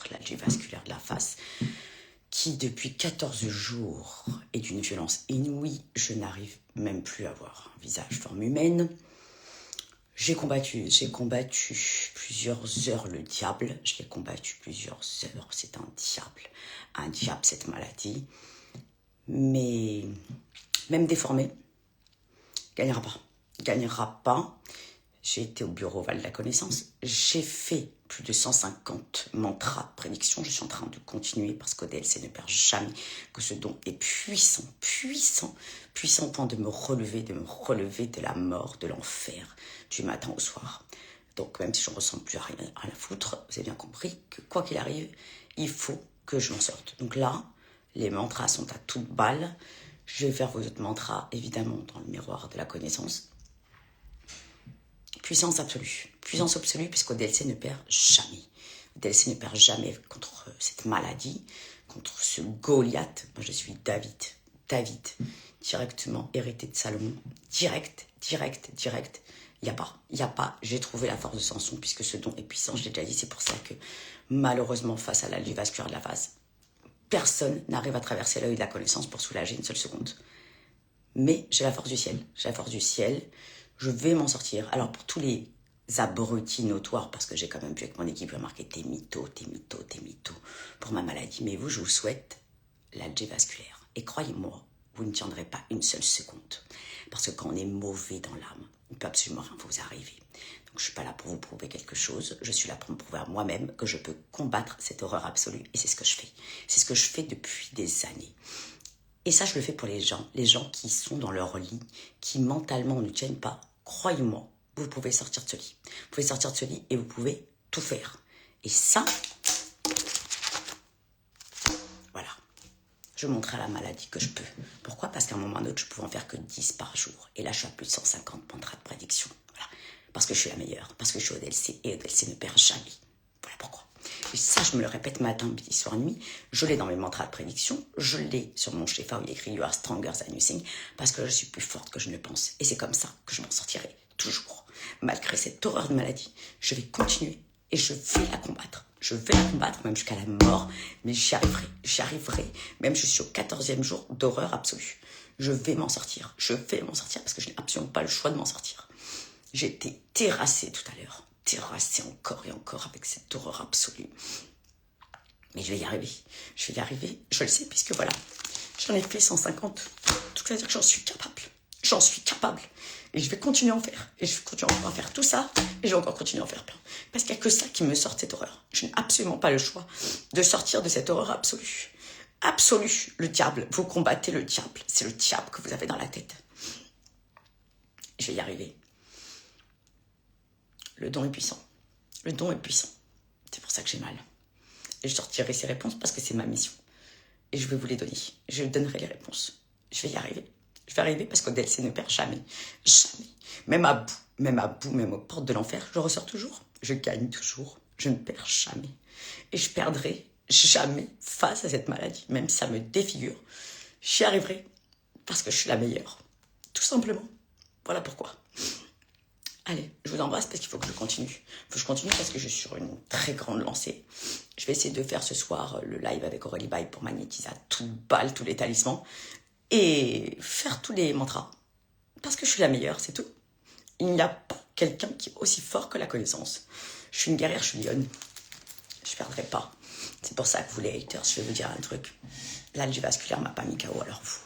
contre l'algie vasculaire de la face, qui depuis 14 jours est d'une violence inouïe. Je n'arrive même plus à voir un visage, forme humaine. J'ai combattu plusieurs heures le diable. Je l'ai combattu plusieurs heures. C'est un diable cette maladie. Mais même déformé, gagnera pas. J'ai été au bureau Val de la Connaissance. J'ai fait plus de 150 mantras de prédiction. Je suis en train de continuer parce qu'ODLC ne perd jamais, que ce don est puissant au point de me relever de la mort, de l'enfer, du matin au soir. Donc même si je ne ressens plus rien à la foutre, vous avez bien compris que quoi qu'il arrive, il faut que je m'en sorte. Donc là, les mantras sont à toute balle. Je vais faire vos autres mantras, évidemment, dans le miroir de la connaissance. Puissance absolue, puisqu'ODLC ne perd jamais. ODLC ne perd jamais contre cette maladie, contre ce Goliath. Moi, je suis David, directement hérité de Salomon. Direct. Il n'y a pas. J'ai trouvé la force de Samson, puisque ce don est puissant, je l'ai déjà dit. C'est pour ça que, malheureusement, face à l'algie vasculaire de la face, personne n'arrive à traverser l'œil de la connaissance pour soulager une seule seconde. Mais j'ai la force du ciel. Je vais m'en sortir. Alors, pour tous les abrutis notoires, parce que j'ai quand même vu avec mon équipe remarquer t'es mytho pour ma maladie. Mais vous, je vous souhaite l'algie vasculaire. Et croyez-moi, vous ne tiendrez pas une seule seconde. Parce que quand on est mauvais dans l'âme, il ne peut absolument rien vous arriver. Donc, je ne suis pas là pour vous prouver quelque chose. Je suis là pour me prouver à moi-même que je peux combattre cette horreur absolue. Et c'est ce que je fais. C'est ce que je fais depuis des années. Et ça, je le fais pour les gens qui sont dans leur lit, qui mentalement ne tiennent pas. Croyez-moi, vous pouvez sortir de ce lit. Vous pouvez sortir de ce lit et vous pouvez tout faire. Et ça, voilà. Je montrerai à la maladie que je peux. Pourquoi ? Parce qu'à un moment ou à un autre, je pouvais en faire que 10 par jour. Et là, je suis à plus de 150 mantras de prédiction. Voilà. Parce que je suis la meilleure. Parce que je suis ODLC. Et ODLC ne perd jamais. Voilà pourquoi. Et ça, je me le répète matin, midi, soir, nuit. Je l'ai dans mes mantras de prédiction. Je l'ai sur mon Shefa où il y a écrit « You are stronger than you think » parce que je suis plus forte que je ne le pense. Et c'est comme ça que je m'en sortirai toujours. Malgré cette horreur de maladie, je vais continuer et je vais la combattre. Je vais la combattre même jusqu'à la mort, mais j'y arriverai. Même je suis au 14e jour d'horreur absolue. Je vais m'en sortir. Parce que je n'ai absolument pas le choix de m'en sortir. J'ai été terrassée tout à l'heure. Terrassée encore et encore avec cette horreur absolue. Mais je vais y arriver. Je le sais, puisque voilà, j'en ai fait 150. Tout ça veut dire que j'en suis capable. Et je vais continuer à en faire. Et je vais continuer à faire tout ça. Et je vais encore continuer à en faire plein. Parce qu'il n'y a que ça qui me sort de cette horreur. Je n'ai absolument pas le choix de sortir de cette horreur absolue. Absolue. Le diable. Vous combattez le diable. C'est le diable que vous avez dans la tête. Je vais y arriver. Le don est puissant. C'est pour ça que j'ai mal. Et je sortirai ces réponses parce que c'est ma mission. Et je vais vous les donner. Je donnerai les réponses. Je vais y arriver. Je vais arriver parce qu'ODLC ne perd jamais. Jamais. Même à bout, même aux portes de l'enfer, je ressors toujours. Je gagne toujours. Je ne perds jamais. Et je perdrai jamais face à cette maladie. Même si ça me défigure. J'y arriverai parce que je suis la meilleure. Tout simplement. Voilà pourquoi. Allez, je vous embrasse parce qu'il faut que je continue. Il faut que je continue parce que je suis sur une très grande lancée. Je vais essayer de faire ce soir le live avec Aurélie Baye pour magnétiser à toute balle tous les talismans et faire tous les mantras. Parce que je suis la meilleure, c'est tout. Il n'y a pas quelqu'un qui est aussi fort que la connaissance. Je suis une guerrière, je suis lionne. Je ne perdrai pas. C'est pour ça que vous les haters, je vais vous dire un truc. L'algie vasculaire m'a pas mis KO, alors vous,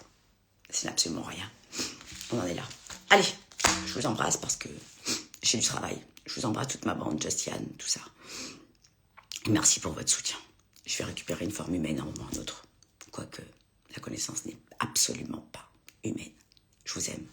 c'est absolument rien. On en est là. Allez, je vous embrasse parce que j'ai du travail. Je vous embrasse toute ma bande, Justiane, tout ça. Et merci pour votre soutien. Je vais récupérer une forme humaine à un moment ou à un autre. Quoique la connaissance n'est absolument pas humaine. Je vous aime.